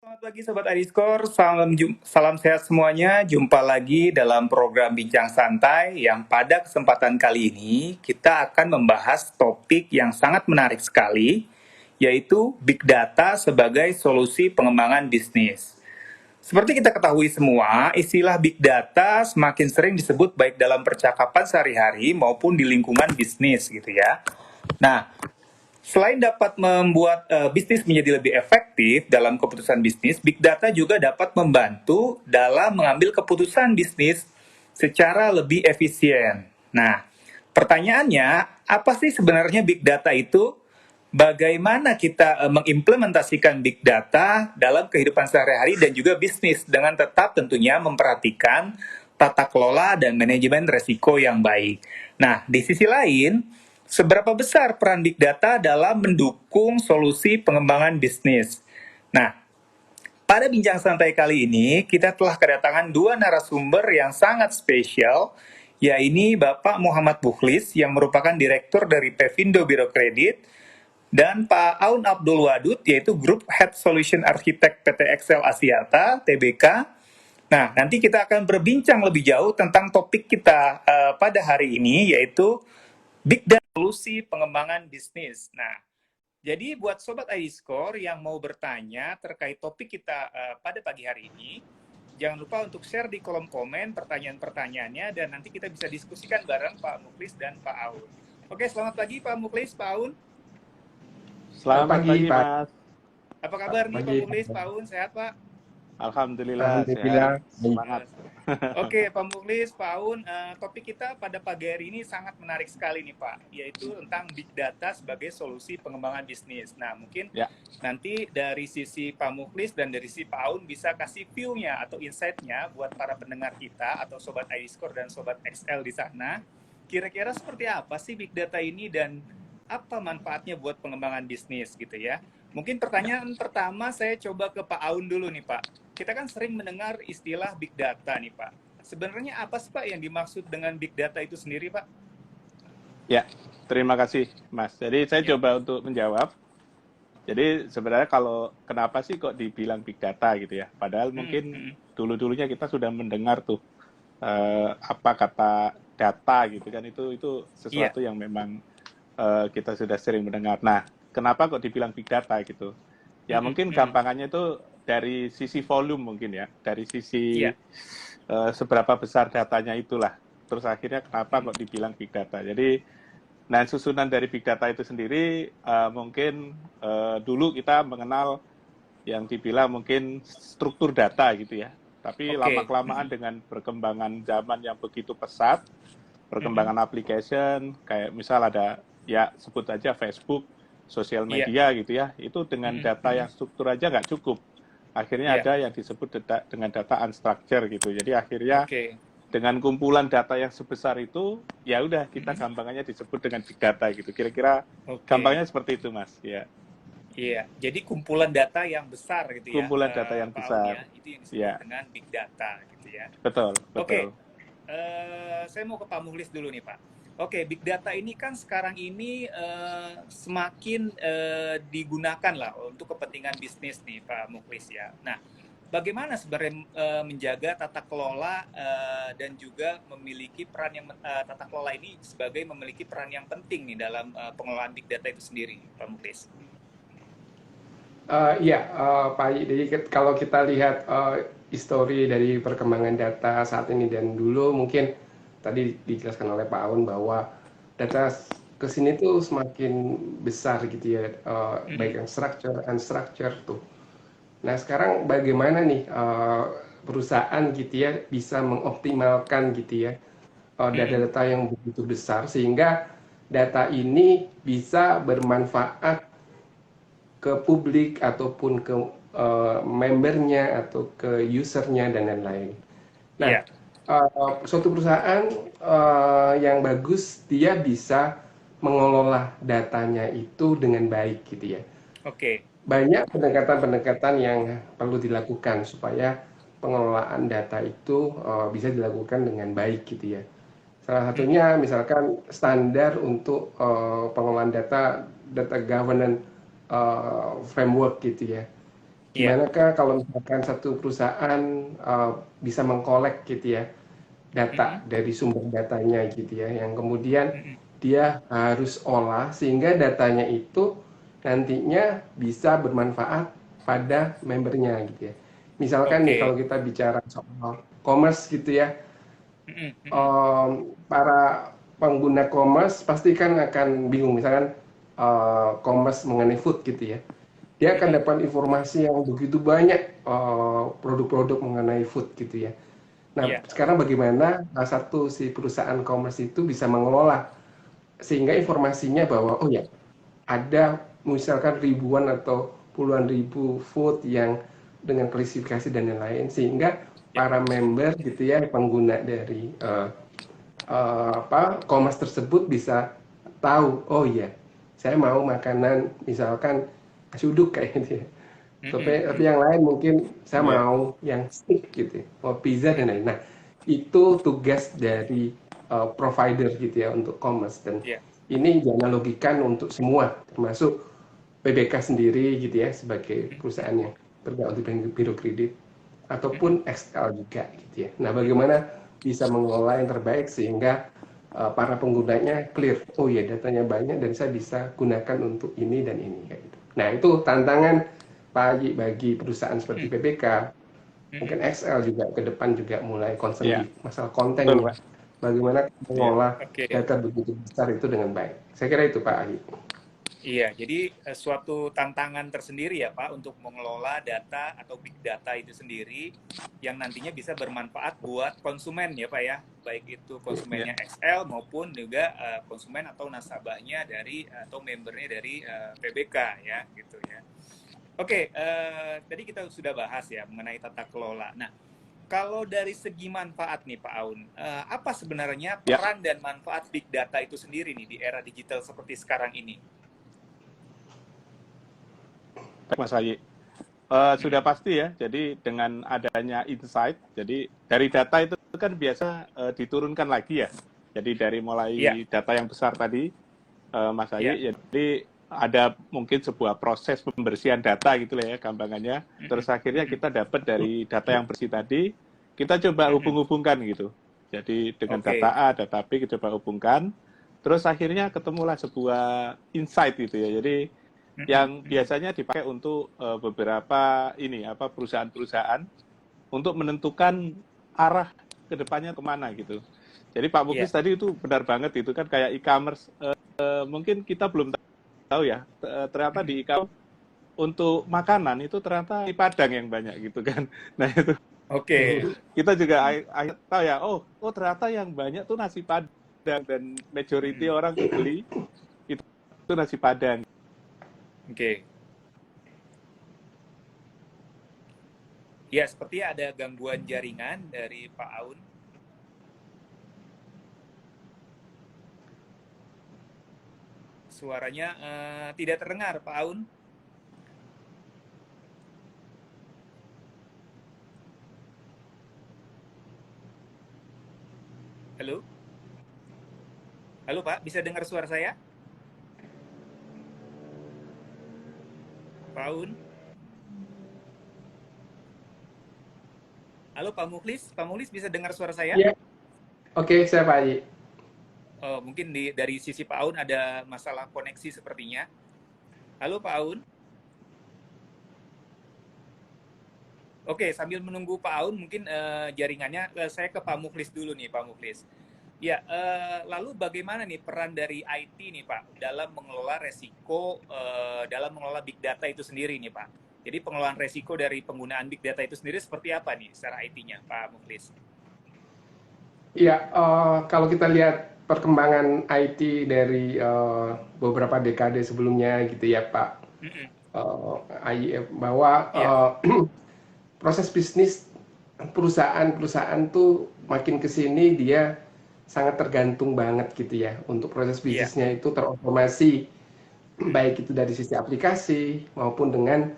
Selamat pagi Sobat Adiskor, salam sehat semuanya. Jumpa lagi dalam program Bincang Santai yang pada kesempatan kali ini kita akan membahas topik yang sangat menarik sekali, yaitu Big Data sebagai solusi pengembangan bisnis. Seperti kita ketahui semua, istilah Big Data semakin sering disebut baik dalam percakapan sehari-hari maupun di lingkungan bisnis gitu ya. Nah, selain dapat membuat bisnis menjadi lebih efektif dalam keputusan bisnis, Big Data juga dapat membantu dalam mengambil keputusan bisnis secara lebih efisien. Nah, pertanyaannya, apa sih sebenarnya Big Data itu? Bagaimana kita mengimplementasikan Big Data dalam kehidupan sehari-hari dan juga bisnis dengan tetap tentunya memperhatikan tata kelola dan manajemen resiko yang baik. Nah, di sisi lain, seberapa besar peran Big Data dalam mendukung solusi pengembangan bisnis? Nah, pada bincang santai kali ini, kita telah kedatangan dua narasumber yang sangat spesial, yaitu Bapak Muhammad Bukhlis yang merupakan Direktur dari Pevindo Biro Kredit, dan Pak Aun Abdul Wadud, yaitu Group Head Solution Architect PT Excel Axiata, TBK. Nah, nanti kita akan berbincang lebih jauh tentang topik kita pada hari ini, yaitu Big Data Solusi Pengembangan Bisnis. Nah, jadi buat Sobat ID Score yang mau bertanya terkait topik kita pada pagi hari ini, jangan lupa untuk share di kolom komen pertanyaan-pertanyaannya dan nanti kita bisa diskusikan bareng Pak Mukhlis dan Pak Aun. Oke, selamat pagi Pak Mukhlis, Pak Aun. Selamat pagi, Pak. Mas. Apa kabar nih Pak Mukhlis, Pak Aun? Sehat Pak? Alhamdulillah sehat. Semangat. Oke, Pak Mukhlis, Pak Aun, topik kita pada pagi hari ini sangat menarik sekali nih Pak, yaitu tentang Big Data sebagai solusi pengembangan bisnis. Nah, mungkin nanti dari sisi Pak Mukhlis dan dari sisi Pak Aun bisa kasih view-nya atau insight-nya buat para pendengar kita atau Sobat ID Score dan Sobat XL di sana. Kira-kira seperti apa sih Big Data ini dan apa manfaatnya buat pengembangan bisnis gitu ya. Mungkin pertanyaan pertama saya coba ke Pak Aun dulu nih Pak. Kita kan sering mendengar istilah Big Data nih Pak. Sebenarnya apa sih Pak yang dimaksud dengan Big Data itu sendiri Pak? Ya, terima kasih Mas. Jadi saya coba untuk menjawab. Jadi sebenarnya kalau kenapa sih kok dibilang Big Data gitu ya. Padahal mungkin dulu-dulunya kita sudah mendengar tuh apa kata data gitu kan. Itu sesuatu yang memang kita sudah sering mendengar. Nah, kenapa kok dibilang Big Data gitu? Ya mungkin gampangannya itu dari sisi volume mungkin ya, dari sisi seberapa besar datanya itulah. Terus akhirnya kenapa kok dibilang Big Data? Jadi, nah susunan dari Big Data itu sendiri mungkin dulu kita mengenal yang dibilang mungkin struktur data gitu ya. Tapi lama-kelamaan dengan perkembangan zaman yang begitu pesat, perkembangan application, kayak misal ada ya sebut aja Facebook, sosial media gitu ya, itu dengan data yang struktur aja nggak cukup. Akhirnya ada yang disebut dengan data unstructured gitu. Jadi akhirnya dengan kumpulan data yang sebesar itu, ya udah kita gampangannya disebut dengan big data gitu. Kira-kira gampangnya seperti itu, Mas. Ya. Iya, jadi kumpulan data yang besar gitu ya. Kumpulan data yang besar. Ya, itu yang disebut dengan big data gitu ya. Betul. Oke. Saya mau ke Pak Mukhlis dulu nih Pak. Oke, big data ini kan sekarang ini semakin digunakan lah untuk kepentingan bisnis nih Pak Mukhlis ya. Nah, bagaimana sebenarnya menjaga tata kelola dan juga memiliki peran yang tata kelola ini sebagai memiliki peran yang penting nih dalam pengelolaan big data itu sendiri, Pak Mukhlis? Pak. Jadi kalau kita lihat histori dari perkembangan data saat ini dan dulu mungkin tadi dijelaskan oleh Pak Aun bahwa data kesini tuh semakin besar gitu ya, baik yang structure, unstructured tuh. Nah sekarang bagaimana nih perusahaan gitu ya bisa mengoptimalkan gitu ya data-data yang begitu besar sehingga data ini bisa bermanfaat ke publik ataupun ke membernya atau ke usernya dan lain-lain. Nah, suatu perusahaan yang bagus dia bisa mengelola datanya itu dengan baik gitu ya. Banyak pendekatan-pendekatan yang perlu dilakukan supaya pengelolaan data itu bisa dilakukan dengan baik gitu ya. Salah satunya misalkan standar untuk pengelolaan data governance framework gitu ya. Iya. Gimanakah kalau misalkan satu perusahaan bisa mengkolek gitu ya data Mm-mm. dari sumber datanya gitu ya, yang kemudian Mm-mm. dia harus olah sehingga datanya itu nantinya bisa bermanfaat pada membernya gitu ya. Misalkan nih Oke. kalau kita bicara soal commerce gitu ya, Mm-mm. Mm-mm. para pengguna commerce pasti kan akan bingung, misalkan commerce mengenai food gitu ya. Dia akan Mm-mm. dapat informasi yang begitu banyak produk-produk mengenai food gitu ya. Nah, Iya. sekarang bagaimana satu si perusahaan commerce itu bisa mengelola sehingga informasinya bahwa oh ya ada misalkan ribuan atau puluhan ribu food yang dengan klasifikasi dan lain-lain sehingga Ya. para member gitu ya pengguna dari commerce tersebut bisa tahu oh iya saya mau makanan misalkan nasi uduk kayak gitu ya. Mm-mm. Tapi Mm-mm. yang lain mungkin saya Iya. mau yang steak gitu, ya, mau pizza dan Mm-mm. lain. Nah, itu tugas dari provider gitu ya untuk commerce dan Iya. ini dianalogikan untuk semua, termasuk PBK sendiri gitu ya sebagai perusahaan yang bergerak untuk biro kredit Mm-mm. ataupun XL juga gitu ya. Nah, bagaimana bisa mengelola yang terbaik sehingga para penggunanya clear. Oh ya, datanya banyak dan saya bisa gunakan untuk ini dan ini kayak gitu. Nah, itu tantangan bagi perusahaan seperti Mm-mm. PPK, Mm-mm. mungkin XL juga ke depan juga mulai concern Iya, di masalah betul, kontennya. Pak. Bagaimana Iya. mengolah Oke. data begitu besar itu dengan baik. Saya kira itu Pak Ahi. Iya, jadi suatu tantangan tersendiri ya Pak untuk mengelola data atau big data itu sendiri yang nantinya bisa bermanfaat buat konsumen ya Pak ya, baik itu Iya. konsumennya XL maupun juga konsumen atau nasabahnya dari atau membernya dari PBK ya gitu ya. Oke, tadi kita sudah bahas ya mengenai tata kelola. Nah, kalau dari segi manfaat nih Pak Aun, apa sebenarnya Ya, peran dan manfaat big data itu sendiri nih di era digital seperti sekarang ini? baik, Mas Hayi. Sudah Mm-mm. pasti ya, jadi dengan adanya insight, jadi dari data itu kan biasa diturunkan lagi ya. Jadi dari Iya, mulai data yang besar tadi, Mas iya. Hayi, jadi ada mungkin sebuah proses pembersihan data gitu lah ya gampangannya. Mm-mm. Terus akhirnya Mm-mm. kita dapat dari data yang bersih tadi, kita coba Mm-mm. hubung-hubungkan gitu. Jadi dengan data Oke. A, data B kita coba hubungkan, terus akhirnya ketemulah sebuah insight gitu ya. Jadi Mm-mm. yang Mm-mm. biasanya dipakai untuk beberapa perusahaan-perusahaan untuk menentukan arah kedepannya kemana gitu. Jadi Pak Iya. Muklis tadi itu benar banget itu kan kayak e-commerce. Mungkin kita belum tahu ya, ternyata Mm-mm. di e-commerce untuk makanan itu ternyata di Padang yang banyak gitu kan. Nah itu Oke. kita juga tahu ya, oh ternyata yang banyak tuh nasi Padang dan majority Mm-mm. orang tuh beli itu nasi Padang. Oke. Ya, seperti ada gangguan jaringan dari Pak Aun. Suaranya tidak terdengar, Pak Aun. Halo? Halo, Pak. Bisa dengar suara saya? Pak Aun? Halo, Pak Muklis. Pak Muklis bisa dengar suara saya? Iya, oke, saya Pak Ahi. Mungkin dari sisi Pak Aun ada masalah koneksi sepertinya. Halo, Pak Aun. Oke, sambil menunggu Pak Aun, mungkin jaringannya, saya ke Pak Muklis dulu nih, Pak Muklis. Ya, lalu bagaimana nih peran dari IT nih Pak dalam mengelola resiko, dalam mengelola big data itu sendiri nih Pak? Jadi pengelolaan resiko dari penggunaan big data itu sendiri seperti apa nih secara IT-nya Pak Muklis? Iya, kalau kita lihat perkembangan IT dari beberapa dekade sebelumnya gitu ya Pak Mm-mm. Ayi, bahwa Iya, proses bisnis perusahaan-perusahaan tuh makin ke sini dia sangat tergantung banget gitu ya untuk proses iya, bisnisnya itu terotomasi baik itu dari sisi aplikasi maupun dengan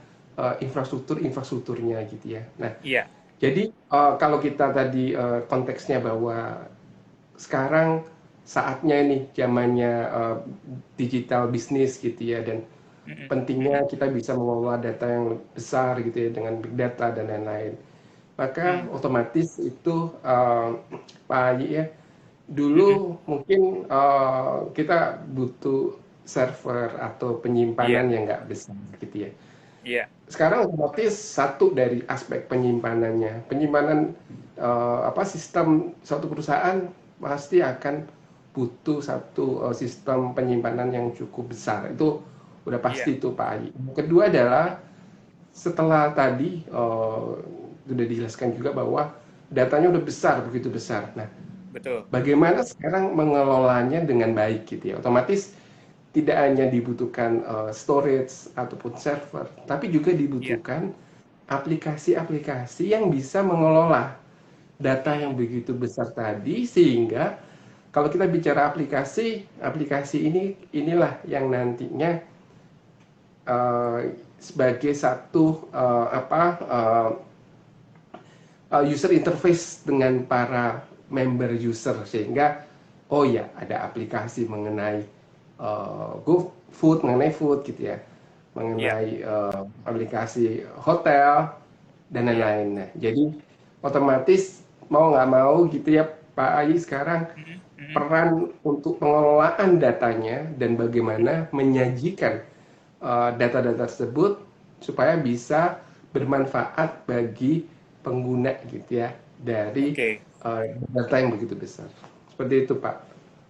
infrastrukturnya gitu ya. Nah, iya, jadi kalau kita tadi konteksnya bahwa sekarang saatnya nih zamannya digital bisnis gitu ya dan pentingnya kita bisa mengelola data yang besar gitu ya dengan big data dan lain-lain. Maka otomatis itu Pak Haji ya, dulu mungkin kita butuh server atau penyimpanan yang nggak besar gitu ya. Sekarang otomatis satu dari aspek penyimpanannya, penyimpanan sistem suatu perusahaan pasti akan butuh satu sistem penyimpanan yang cukup besar. Itu udah pasti itu Pak Haji. Yang kedua adalah setelah tadi sudah dijelaskan juga bahwa datanya udah besar, begitu besar. Nah, bagaimana sekarang mengelolanya dengan baik gitu ya? Otomatis tidak hanya dibutuhkan storage ataupun server, tapi juga dibutuhkan aplikasi-aplikasi yang bisa mengelola data yang begitu besar tadi, sehingga kalau kita bicara aplikasi inilah yang nantinya sebagai satu user interface dengan para member user, sehingga oh ya ada aplikasi mengenai GoFood, mengenai food gitu ya, mengenai aplikasi hotel dan lain-lain. Nah, jadi otomatis mau nggak mau gitu ya Pak Ayi, sekarang peran untuk pengelolaan datanya dan bagaimana menyajikan data-data tersebut supaya bisa bermanfaat bagi pengguna gitu ya dari data yang begitu besar. Seperti itu Pak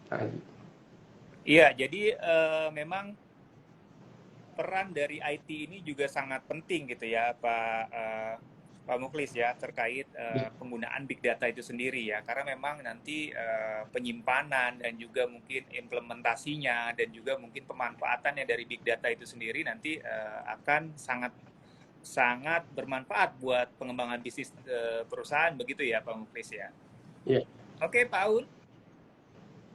Haji. Iya, jadi memang peran dari IT ini juga sangat penting gitu ya Pak Mukhlis ya, terkait penggunaan big data itu sendiri ya, karena memang nanti penyimpanan dan juga mungkin implementasinya dan juga mungkin pemanfaatannya dari big data itu sendiri nanti akan sangat bermanfaat buat pengembangan bisnis perusahaan, begitu ya Pak Mukhlis ya. Yeah. Oke Pak Aun,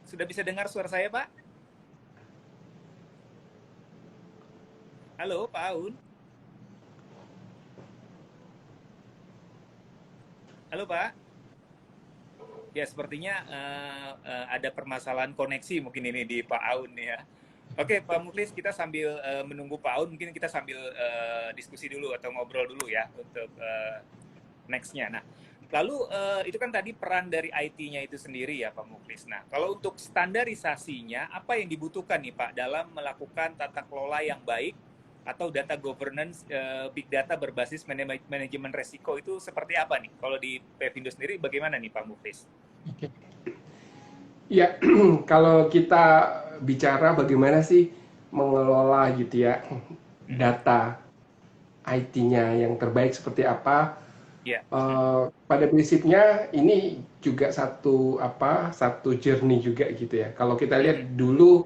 sudah bisa dengar suara saya Pak? Halo Pak Aun. Halo Pak. Ya sepertinya ada permasalahan koneksi mungkin ini di Pak Aun ya. Oke Pak Mukhlis, kita sambil menunggu Pak Aun, mungkin kita sambil diskusi dulu atau ngobrol dulu ya untuk next-nya. Nah, lalu itu kan tadi peran dari IT-nya itu sendiri ya Pak Mukhlis. Nah, kalau untuk standarisasinya, apa yang dibutuhkan nih Pak dalam melakukan tata kelola yang baik atau data governance big data berbasis manajemen resiko itu seperti apa nih? Kalau di Pevindo sendiri bagaimana nih Pak Mukhlis? Oke. Ya, kalau kita bicara bagaimana sih mengelola gitu ya data IT-nya yang terbaik seperti apa? Pada prinsipnya ini juga satu journey juga gitu ya. Kalau kita lihat dulu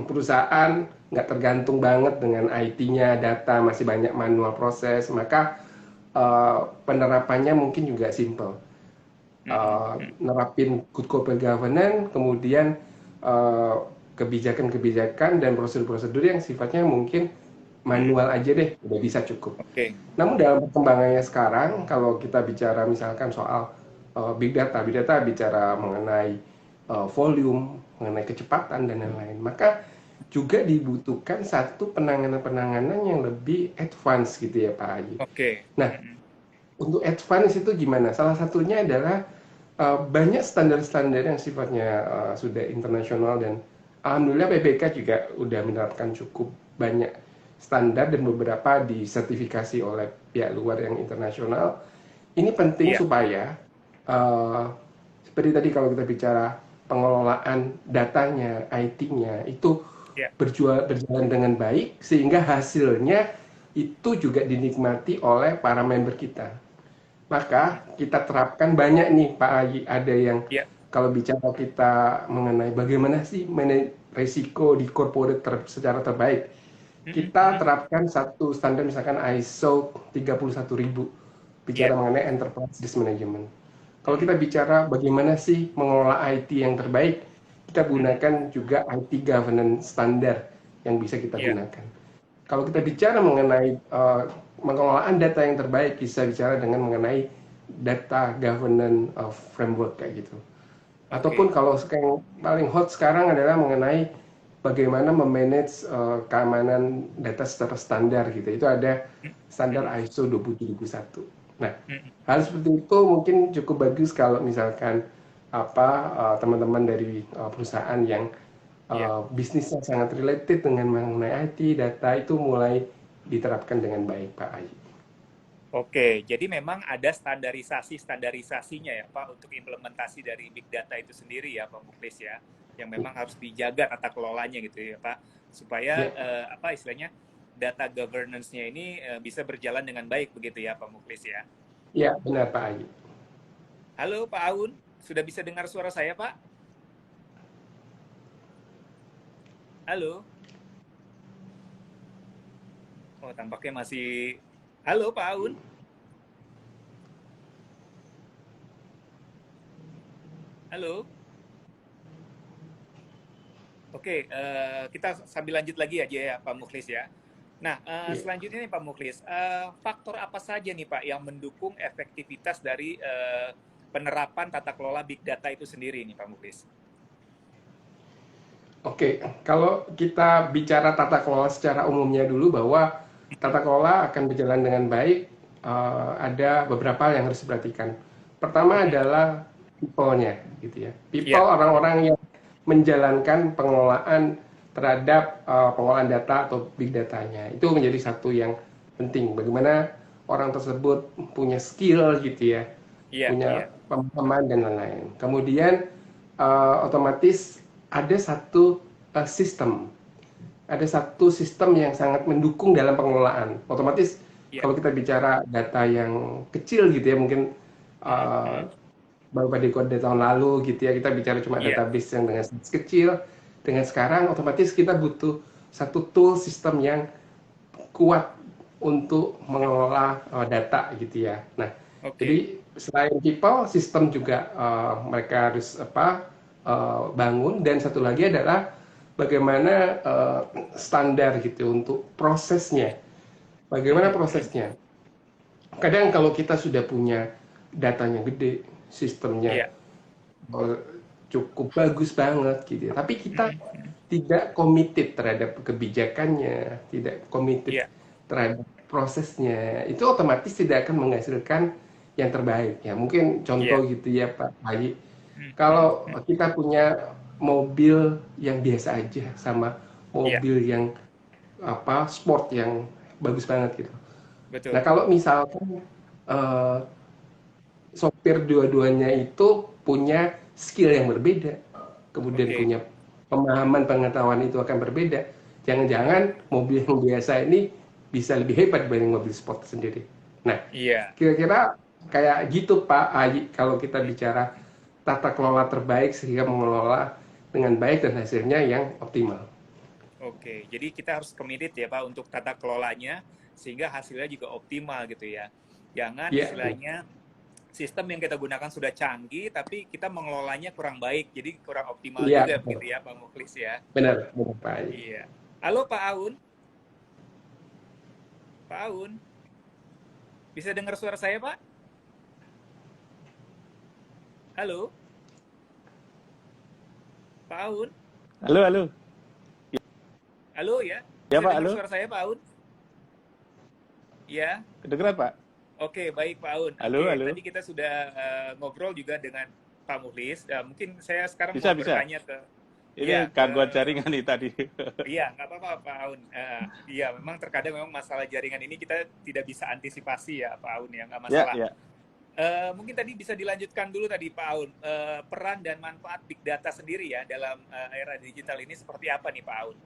perusahaan nggak tergantung banget dengan IT-nya, data masih banyak manual proses, maka penerapannya mungkin juga simple. Nerapin good corporate governance, kemudian kebijakan-kebijakan dan prosedur-prosedur yang sifatnya mungkin manual aja deh, udah bisa cukup. Namun dalam perkembangannya sekarang, kalau kita bicara misalkan soal big data bicara mengenai volume, mengenai kecepatan dan lain-lain, maka juga dibutuhkan satu penanganan yang lebih advance gitu ya Pak Haji. Nah, untuk advance itu gimana? Salah satunya adalah banyak standar-standar yang sifatnya sudah internasional, dan alhamdulillah PPK juga udah menerapkan cukup banyak standar dan beberapa disertifikasi oleh pihak luar yang internasional. Ini penting supaya seperti tadi kalau kita bicara pengelolaan datanya, IT-nya itu berjalan dengan baik, sehingga hasilnya itu juga dinikmati oleh para member kita. Maka kita terapkan banyak nih Pak Haji, ada yang kalau bicara kita mengenai bagaimana sih manage risiko di corporate secara terbaik, kita terapkan satu standar misalkan ISO 31000 bicara mengenai enterprise risk management. Kalau kita bicara bagaimana sih mengelola IT yang terbaik, kita gunakan juga IT governance standar yang bisa kita gunakan. Kalau kita bicara mengenai pengelolaan data yang terbaik, bisa bicara dengan mengenai data governance framework kayak gitu. Ataupun kalau yang paling hot sekarang adalah mengenai bagaimana memanage keamanan data secara standar gitu. Itu ada standar ISO 27001. Nah, hal seperti itu mungkin cukup bagus kalau misalkan teman-teman dari perusahaan yang bisnisnya sangat related dengan mengenai IT, data itu mulai diterapkan dengan baik, Pak Ayi. Oke, jadi memang ada standarisasinya ya Pak untuk implementasi dari Big Data itu sendiri ya Pak Muklis ya, yang memang harus dijaga tata kelolanya gitu ya Pak, supaya Ya, istilahnya data governance-nya ini bisa berjalan dengan baik begitu ya Pak Muklis ya. ya benar Pak Ayi. Halo Pak Aun, sudah bisa dengar suara saya Pak? Halo? Oh tampaknya masih... Halo Pak Aun? Halo? Oke, kita sambil lanjut lagi aja ya Pak Mukhlis ya. Nah, Ya. selanjutnya nih Pak Mukhlis, faktor apa saja nih Pak yang mendukung efektivitas dari penerapan tata kelola Big Data itu sendiri nih Pak Mukhlis? Oke, kalau kita bicara tata kelola secara umumnya dulu bahwa tata kelola akan berjalan dengan baik, ada beberapa hal yang harus diperhatikan. Pertama adalah people-nya, gitu ya. People, Iya, orang-orang yang menjalankan pengelolaan terhadap pengelolaan data atau big datanya. Itu menjadi satu yang penting. Bagaimana orang tersebut punya skill, gitu ya, iya, iya, punya pemahaman dan lain-lain. Kemudian otomatis ada satu sistem yang sangat mendukung dalam pengelolaan. Otomatis iya. kalau kita bicara data yang kecil gitu ya, mungkin uh, baru pada kode tahun lalu gitu ya, kita bicara cuma Iya, database yang dengan size kecil. Dengan sekarang otomatis kita butuh satu tool sistem yang kuat untuk mengelola data gitu ya. Nah, oke. jadi selain people, sistem juga mereka harus bangun, dan satu lagi adalah bagaimana standar gitu untuk prosesnya. Bagaimana prosesnya? Kadang kalau kita sudah punya datanya gede, sistemnya Iya, eh, cukup bagus banget gitu ya, tapi kita tidak committed terhadap kebijakannya, tidak committed iya, terhadap prosesnya, itu otomatis tidak akan menghasilkan yang terbaik ya. Mungkin iya, contoh gitu ya Pak Bayi, kalau kita punya mobil yang biasa aja sama iya, mobil yang sport yang bagus banget gitu. Nah betul. kalau misalkan eh, sopir dua-duanya itu punya skill yang berbeda, kemudian Oke, punya pemahaman pengetahuan itu akan berbeda. Jangan-jangan mobil yang biasa ini bisa lebih hebat dibanding mobil sport sendiri. Nah, iya. kira-kira kayak gitu Pak Ayi, kalau kita bicara tata kelola terbaik sehingga mengelola dengan baik dan hasilnya yang optimal. Oke, jadi kita harus committed ya Pak untuk tata kelolanya sehingga hasilnya juga optimal gitu ya. Jangan Ya, istilahnya sistem yang kita gunakan sudah canggih tapi kita mengelolanya kurang baik, jadi kurang optimal iya, juga begitu ya Pak Mukhlis ya. benar, benar Pak Ayi. Iya. Halo Pak Aun, Pak Aun, bisa dengar suara saya Pak? Halo, Pak Aun, Halo, halo. halo ya, Ya bisa Pak, dengar halo. suara saya Pak Aun? Iya. Kedengeran Pak? Oke, baik Pak Aun. Halo, Oke, halo. tadi kita sudah ngobrol juga dengan Pak Mukhlis. Mungkin saya sekarang Bisa, mau bisa. bertanya ke, ya, Ini gangguan jaringan nih tadi. iya, nggak apa-apa Pak Aun. Iya, memang terkadang memang masalah jaringan ini kita tidak bisa antisipasi ya Pak Aun ya, nggak Ya, masalah. ya. Mungkin tadi bisa dilanjutkan dulu tadi Pak Aun, peran dan manfaat Big Data sendiri ya dalam era digital ini seperti apa nih Pak Aun?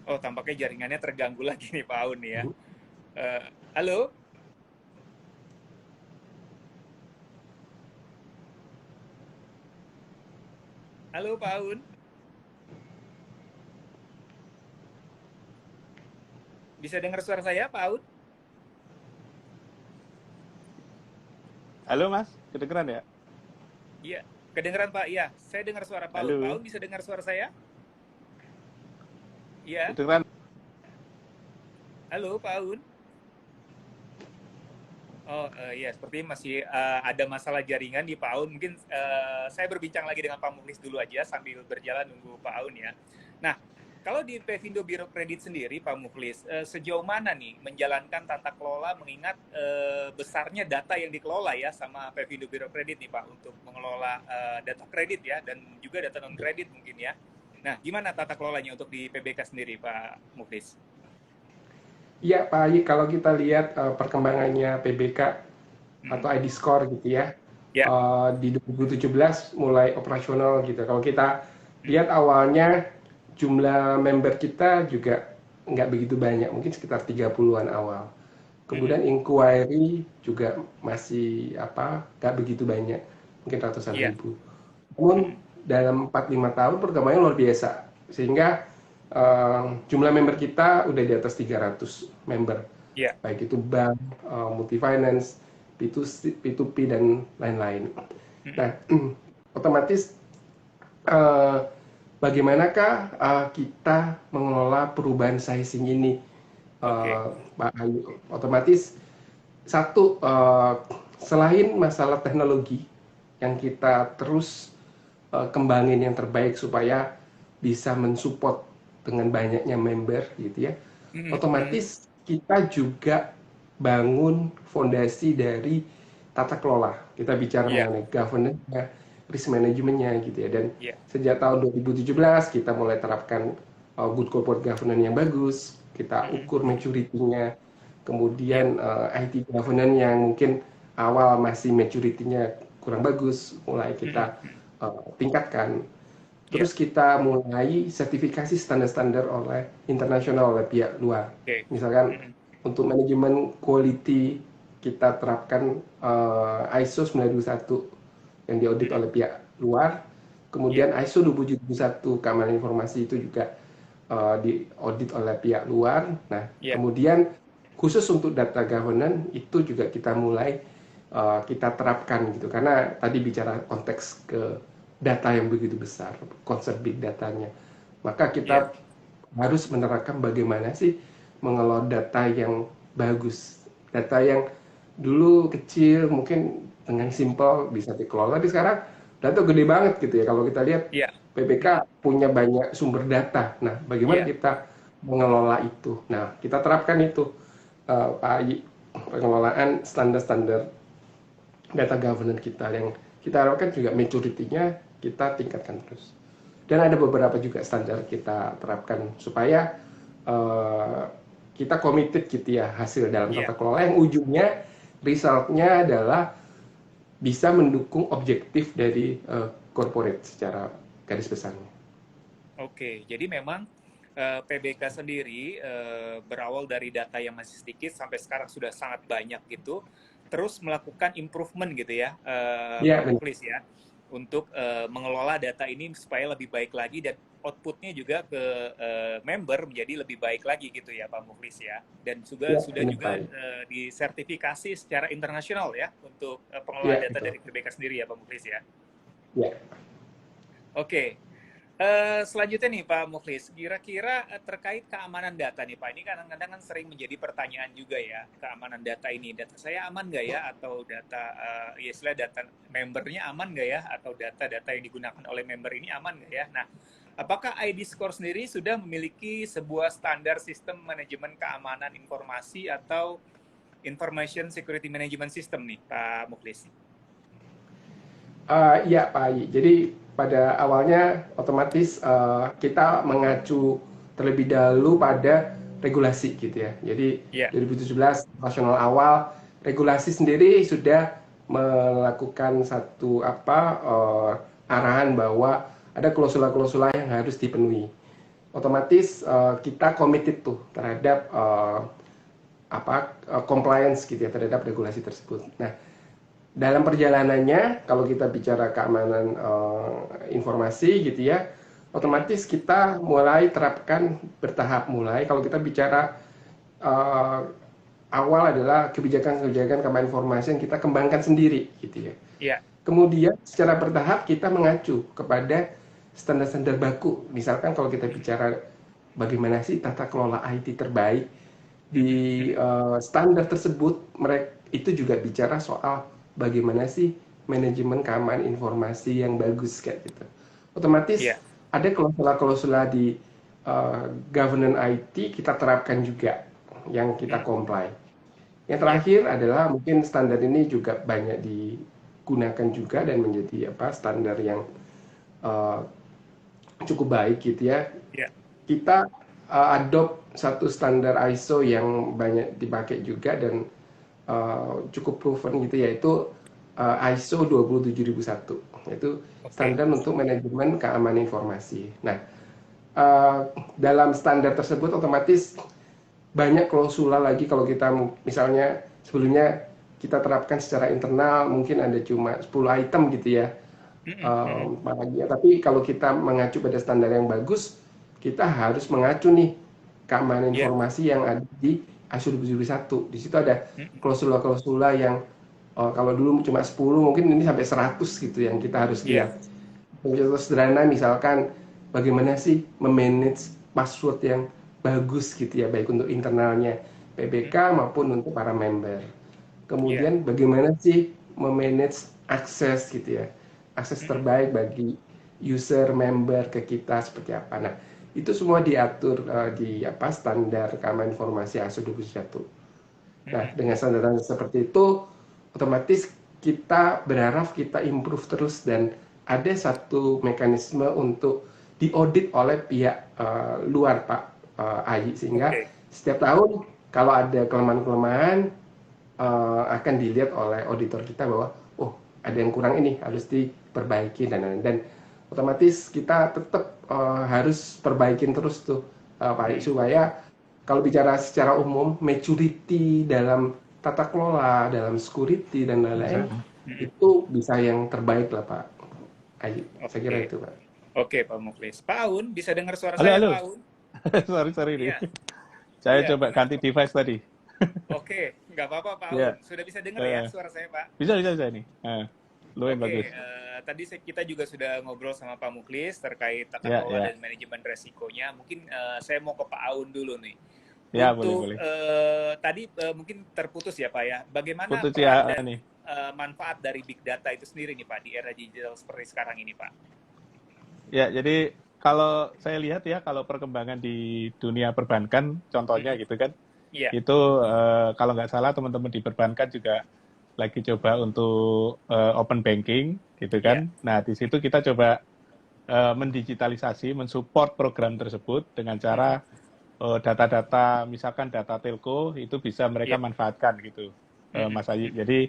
Oh, tampaknya jaringannya terganggu lagi nih Pak Aun nih ya. Halo? Halo Pak Aun? Bisa dengar suara saya Pak Aun? Halo Mas, kedengeran ya? Iya, kedengeran Pak. Iya, saya dengar suara Pak Aun. Pak Halo, Aun bisa dengar suara saya? Iya. kedengeran? Halo Pak Aun. Oh, iya, seperti masih ada masalah jaringan di Pak Aun. Mungkin saya berbincang lagi dengan Pak Mukhlis dulu aja sambil berjalan nunggu Pak Aun ya. Nah, kalau di Pevindo Biro Kredit sendiri, Pak Mukhlis, sejauh mana nih menjalankan tata kelola mengingat besarnya data yang dikelola ya sama Pevindo Biro Kredit nih Pak untuk mengelola data kredit ya dan juga data non kredit mungkin ya. Nah, gimana tata kelolanya untuk di PBK sendiri, Pak Mukhlis? Iya, Pak Ayi, kalau kita lihat perkembangannya PBK atau ID Score gitu ya, Ya. di 2017 mulai operasional gitu. Kalau kita lihat awalnya jumlah member kita juga nggak begitu banyak, mungkin sekitar 30-an awal. Kemudian inquiry juga masih nggak begitu banyak, mungkin ratusan Iya. ribu. Namun dalam 4-5 tahun perkembangannya luar biasa, sehingga jumlah member kita udah di atas 300 member, Iya. baik itu bank, multi finance, P2P dan lain-lain. Nah, otomatis bagaimanakah kita mengelola perubahan sizing ini, Oke. Pak Ayu? Otomatis satu, selain masalah teknologi yang kita terus kembangin yang terbaik supaya bisa mensupport dengan banyaknya member gitu ya. Otomatis kita juga bangun fondasi dari tata kelola. Kita bicara Iya. mengenai governance-nya, risk management-nya gitu ya. Dan Iya. sejak tahun 2017 kita mulai terapkan good corporate governance yang bagus, kita ukur maturity-nya, kemudian IT governance yang mungkin awal masih maturity-nya kurang bagus, mulai kita tingkatkan. Iya. Terus kita mulai sertifikasi standar-standar oleh internasional oleh pihak luar. Oke. Misalkan untuk manajemen quality kita terapkan ISO 921 yang diaudit oleh pihak luar. Kemudian ISO 27001 keamanan informasi itu juga diaudit oleh pihak luar. Nah, Iya. kemudian khusus untuk data governance itu juga kita mulai kita terapkan gitu. Karena tadi bicara konteks ke data yang begitu besar, konsep big datanya. Maka Iya. kita harus menerapkan bagaimana sih mengelola data yang bagus. Data yang dulu kecil mungkin dengan simpel bisa dikelola, tapi sekarang data gede banget gitu ya. Kalau kita lihat Iya. PPK punya banyak sumber data. Nah, bagaimana Iya. kita mengelola itu? Nah, kita terapkan itu, Pak Ayi, pengelolaan standar-standar data governance kita yang kita harapkan juga maturity-nya kita tingkatkan terus. Dan ada beberapa juga standar kita terapkan supaya kita committed gitu ya hasil dalam Iya. tata kelola yang ujungnya result-nya adalah bisa mendukung objektif dari corporate secara garis besarnya. Oke, jadi memang PBK sendiri berawal dari data yang masih sedikit sampai sekarang sudah sangat banyak gitu, terus melakukan improvement gitu ya, Iya, Pak benar. Mukhlis ya, untuk mengelola data ini supaya lebih baik lagi dan outputnya juga ke member menjadi lebih baik lagi gitu ya, Pak Mukhlis ya. Dan Iya, sudah benar, Pak juga Ayi. disertifikasi secara internasional ya untuk pengelola Iya, data betul. dari PBK sendiri ya, Pak Mukhlis ya. Iya. Oke. Selanjutnya nih Pak Mukhlis, kira-kira terkait keamanan data nih Pak, ini kadang-kadang kan sering menjadi pertanyaan juga ya, keamanan data ini, data saya aman nggak ya, atau data, ya istilah data membernya aman nggak ya, atau data-data yang digunakan oleh member ini aman nggak ya. Nah, apakah ID Score sendiri sudah memiliki sebuah standar sistem manajemen keamanan informasi atau Information Security Management System nih Pak Mukhlis? Iya, Pak Ayi. Jadi pada awalnya otomatis kita mengacu terlebih dahulu pada regulasi gitu ya. Jadi Iya. 2017 nasional awal regulasi sendiri sudah melakukan satu arahan bahwa ada klausula-klausula yang harus dipenuhi. Otomatis kita committed tuh terhadap compliance gitu ya terhadap regulasi tersebut. Nah, dalam perjalanannya, kalau kita bicara keamanan informasi gitu ya, otomatis kita mulai terapkan bertahap mulai. Kalau kita bicara awal adalah kebijakan-kebijakan keamanan informasi yang kita kembangkan sendiri gitu ya. Iya. Kemudian secara bertahap kita mengacu kepada standar-standar baku. Misalkan kalau kita bicara bagaimana sih tata kelola IT terbaik di standar tersebut, mereka itu juga bicara soal bagaimana sih manajemen keamanan informasi yang bagus kayak gitu. Otomatis Iya. ada klausula-klausula di governance IT kita terapkan juga yang kita comply. Yang terakhir adalah mungkin standar ini juga banyak digunakan juga dan menjadi standar yang cukup baik gitu ya. Iya. Kita adopt satu standar ISO yang banyak dipakai juga dan cukup proven gitu, yaitu ISO 27001, yaitu standar untuk manajemen keamanan informasi. Nah, dalam standar tersebut otomatis banyak klausula lagi. Kalau kita misalnya sebelumnya kita terapkan secara internal mungkin ada cuma 10 item gitu ya, tapi kalau kita mengacu pada standar yang bagus, kita harus mengacu nih keamanan informasi yang ada di ISO 27001. Di situ ada klausula-klausula yang kalau dulu cuma 10, mungkin ini sampai 100 gitu yang kita harus lihat. Contoh sederhana misalkan bagaimana sih memanage password yang bagus gitu ya, baik untuk internalnya PBK maupun untuk para member. Kemudian bagaimana sih memanage akses gitu ya, akses terbaik bagi user member ke kita seperti apa. Nah, itu semua diatur di standar keamanan informasi ISO 27001. Nah, dengan standar seperti itu, otomatis kita berharap kita improve terus dan ada satu mekanisme untuk diaudit oleh pihak luar Pak AI, sehingga setiap tahun kalau ada kelemahan-kelemahan akan dilihat oleh auditor kita bahwa ada yang kurang, ini harus diperbaiki dan lain-lain. Dan otomatis kita tetap harus perbaikin terus tuh Pak, supaya kalau bicara secara umum maturity dalam tata kelola, dalam security dan lain-lain itu bisa yang terbaik lah Pak. Saya kira itu Pak. Oke Pak Muklis. Pak Aun, bisa dengar suara halo, saya halo. Pak Aun? sorry nih. Saya coba ganti device tadi. Oke, nggak apa-apa Pak Aun. Sudah bisa dengar ya suara saya Pak? Bisa nih. Lumayan bagus. Tadi kita juga sudah ngobrol sama Pak Muklis terkait tata kelola dan manajemen resikonya. Mungkin saya mau ke Pak Aun dulu nih. Ya, Untuk boleh. tadi mungkin terputus ya Pak ya. Bagaimana putus peran dan manfaat dari big data itu sendiri nih Pak di era digital seperti sekarang ini Pak? Ya, jadi kalau saya lihat ya, kalau perkembangan di dunia perbankan, contohnya gitu kan, itu kalau nggak salah teman-teman di perbankan juga lagi coba untuk open banking, gitu kan. Nah, di situ kita coba mendigitalisasi, mensupport program tersebut dengan cara data-data, misalkan data telco, itu bisa mereka manfaatkan gitu, Mas Ayi. Jadi,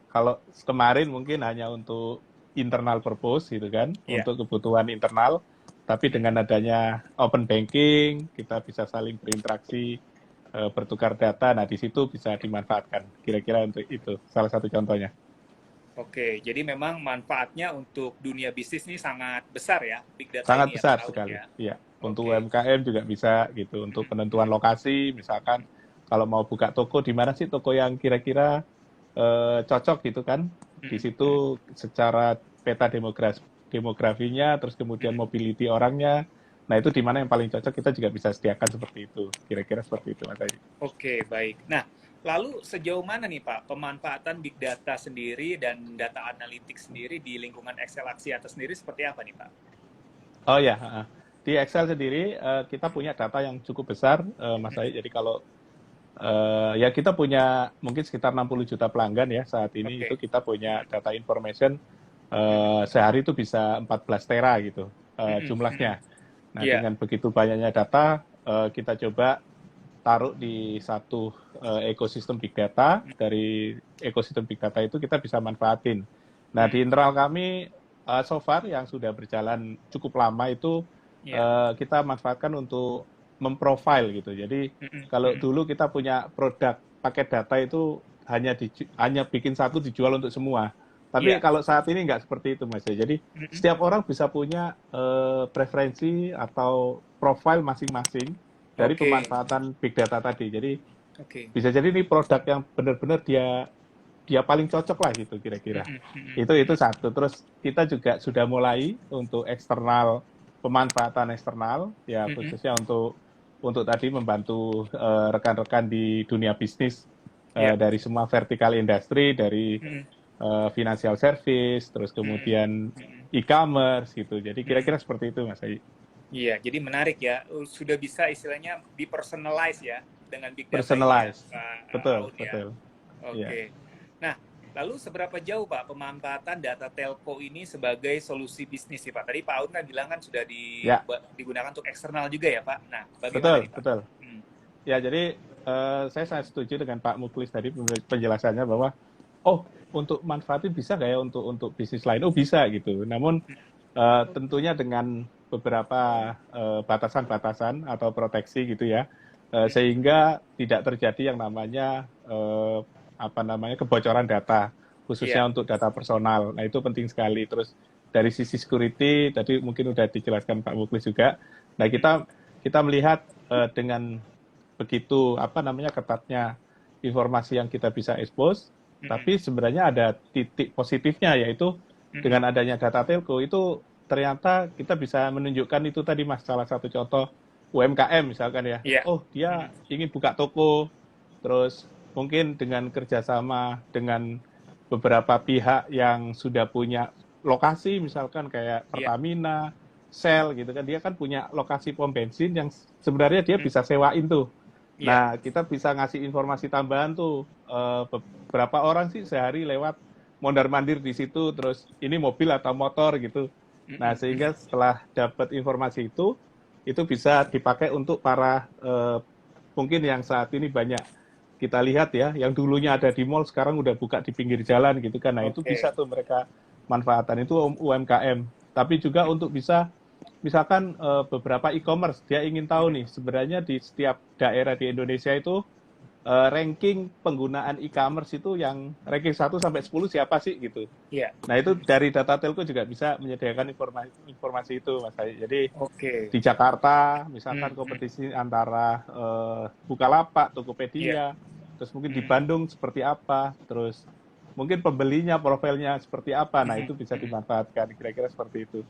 kalau kemarin mungkin hanya untuk internal purpose gitu kan, untuk kebutuhan internal, tapi dengan adanya open banking, kita bisa saling berinteraksi, bertukar data, nah di situ bisa dimanfaatkan. Kira-kira untuk itu, salah satu contohnya. Oke, jadi memang manfaatnya untuk dunia bisnis ini sangat besar ya, big data sangat ini besar ya, sekali. Ya. Iya, untuk UMKM juga bisa gitu, untuk penentuan lokasi, misalkan kalau mau buka toko, di mana sih toko yang kira-kira cocok gitu kan, di situ secara peta demografinya, terus kemudian mobility orangnya, nah itu di mana yang paling cocok, kita juga bisa sediakan seperti itu, kira-kira seperti itu Mas Ayi. Oke, baik. Nah, lalu sejauh mana nih Pak pemanfaatan big data sendiri dan data analytics sendiri di lingkungan Excel Axiata sendiri seperti apa nih Pak? Oh ya, di Excel sendiri kita punya data yang cukup besar, Mas Ayi. Jadi kalau ya kita punya mungkin sekitar 60 juta pelanggan ya saat ini, itu kita punya data information sehari itu bisa 14 tera gitu jumlahnya. Nah, dengan begitu banyaknya data, kita coba taruh di satu ekosistem big data. Dari ekosistem big data itu kita bisa manfaatin. Nah, di internal kami so far yang sudah berjalan cukup lama itu kita manfaatkan untuk memprofile gitu. Jadi kalau dulu kita punya produk paket data itu hanya bikin satu dijual untuk semua. Tapi kalau saat ini nggak seperti itu Mas. Jadi setiap orang bisa punya preferensi atau profile masing-masing dari pemanfaatan big data tadi. Jadi bisa jadi ini produk yang benar-benar dia paling cocok lah gitu kira-kira. Itu satu. Terus kita juga sudah mulai untuk eksternal, pemanfaatan eksternal ya, khususnya untuk tadi membantu rekan-rekan di dunia bisnis Ya. dari semua vertikal industri, dari financial service, terus kemudian e-commerce gitu. Jadi kira-kira seperti itu, Mas Ayi. Iya, jadi menarik ya. Sudah bisa istilahnya dipersonalize ya dengan big data ini ya, Personalized. Pak Betul, Aun ya. betul. Iya. Oke. Nah, lalu seberapa jauh Pak pemanfaatan data telco ini sebagai solusi bisnis sih Pak? Tadi Pak Aun kan bilang kan sudah Ya, digunakan untuk eksternal juga ya Pak. Nah, bagaimana betul, nih Pak? betul. Ya, jadi saya sangat setuju dengan Pak Muklis tadi penjelasannya bahwa untuk manfaatnya bisa nggak ya untuk bisnis lain? Oh, bisa gitu. Namun tentunya dengan beberapa batasan-batasan atau proteksi gitu ya, sehingga tidak terjadi yang namanya kebocoran data, khususnya Iya. untuk data personal. Nah, itu penting sekali. Terus dari sisi security tadi mungkin udah dijelaskan Pak Muklis juga. Nah, kita melihat dengan begitu ketatnya informasi yang kita bisa expose, tapi sebenarnya ada titik positifnya, yaitu dengan adanya data telco itu ternyata kita bisa menunjukkan itu tadi Mas, salah satu contoh UMKM misalkan ya. Iya. Oh, dia ingin buka toko, terus mungkin dengan kerjasama dengan beberapa pihak yang sudah punya lokasi, misalkan kayak Pertamina, Shell gitu kan, dia kan punya lokasi pom bensin yang sebenarnya dia bisa sewain tuh. Nah, kita bisa ngasih informasi tambahan tuh, beberapa orang sih sehari lewat mondar-mandir di situ, terus ini mobil atau motor gitu. Nah, sehingga setelah dapat informasi itu bisa dipakai untuk para mungkin yang saat ini banyak kita lihat ya, yang dulunya ada di mall sekarang udah buka di pinggir jalan gitu kan. Nah, itu bisa tuh mereka manfaatkan, itu UMKM. Tapi juga untuk bisa misalkan beberapa e-commerce, dia ingin tahu nih sebenarnya di setiap daerah di Indonesia itu ranking penggunaan e-commerce itu yang ranking 1 sampai 10 siapa sih gitu. Iya. Nah, itu dari data telco juga bisa menyediakan informasi itu, Mas Hai. Jadi di Jakarta misalkan kompetisi antara Bukalapak, Tokopedia, terus mungkin di Bandung seperti apa, terus mungkin pembelinya profilnya seperti apa. Nah, itu bisa dimanfaatkan, kira-kira seperti itu.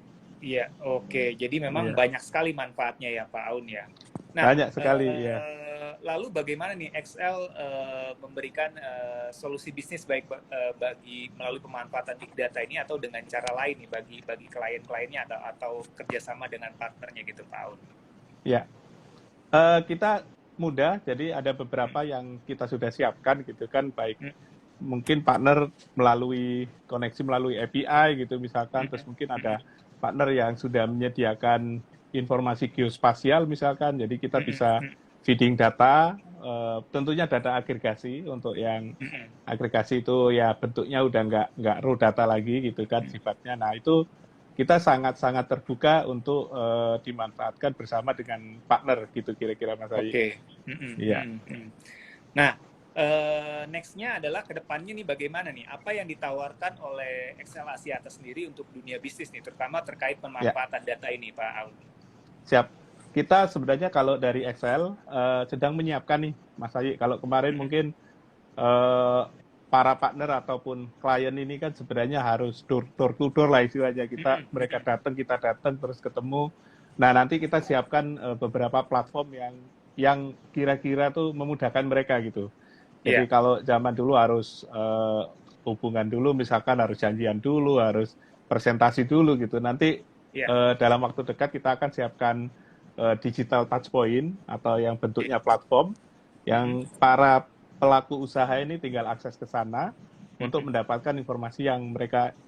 Iya, oke. Jadi memang banyak sekali manfaatnya ya Pak Aun ya. Nah, banyak sekali ya. Lalu bagaimana nih XL memberikan solusi bisnis baik bagi melalui pemanfaatan big data ini atau dengan cara lain nih bagi klien-kliennya atau kerjasama dengan partnernya gitu Pak Aun? Ya, kita mudah. Jadi ada beberapa yang kita sudah siapkan gitu kan, baik mungkin partner melalui koneksi melalui API gitu misalkan, terus mungkin ada partner yang sudah menyediakan informasi geospasial misalkan, jadi kita bisa feeding data, tentunya data agregasi. Untuk yang agregasi itu ya bentuknya udah nggak raw data lagi gitu kan sifatnya. Nah, itu kita sangat-sangat terbuka untuk dimanfaatkan bersama dengan partner gitu kira-kira Mas Ayi. Oke. Iya. Nah, next-nya adalah ke depannya nih bagaimana nih? Apa yang ditawarkan oleh XL Axiata sendiri untuk dunia bisnis nih, terutama terkait pemanfaatan data ini, Pak Aun? Siap. Kita sebenarnya kalau dari XL sedang menyiapkan nih, Mas Ayi. Kalau kemarin mungkin para partner ataupun klien ini kan sebenarnya harus door to door lah istilahnya. Mereka datang, kita datang, terus ketemu. Nah, nanti kita siapkan beberapa platform yang kira-kira tuh memudahkan mereka gitu. Jadi kalau zaman dulu harus hubungan dulu, misalkan harus janjian dulu, harus presentasi dulu gitu. Nanti dalam waktu dekat kita akan siapkan digital touchpoint atau yang bentuknya platform yang para pelaku usaha ini tinggal akses ke sana untuk mendapatkan informasi yang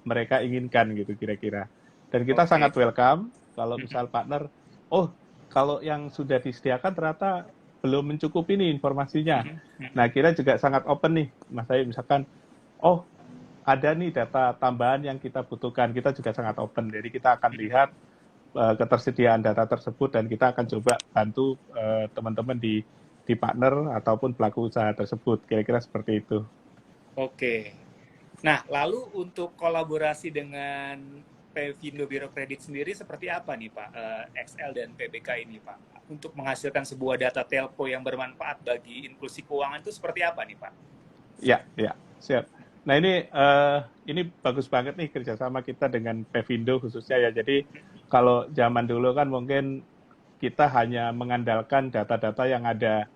mereka inginkan gitu kira-kira. Dan kita sangat welcome kalau misal partner, kalau yang sudah disediakan ternyata belum mencukupi nih informasinya. Nah, kita juga sangat open nih, Mas Ayi, misalkan, ada nih data tambahan yang kita butuhkan, kita juga sangat open. Jadi kita akan lihat ketersediaan data tersebut dan kita akan coba bantu teman-teman di partner ataupun pelaku usaha tersebut. Kira-kira seperti itu. Oke. Nah, lalu untuk kolaborasi dengan Pevindo Biro Kredit sendiri seperti apa nih Pak, XL dan PBK ini Pak? Untuk menghasilkan sebuah data telco yang bermanfaat bagi inklusi keuangan itu seperti apa nih Pak? Ya, siap. Nah, ini bagus banget nih kerjasama kita dengan Pevindo khususnya ya. Jadi kalau zaman dulu kan mungkin kita hanya mengandalkan data-data yang ada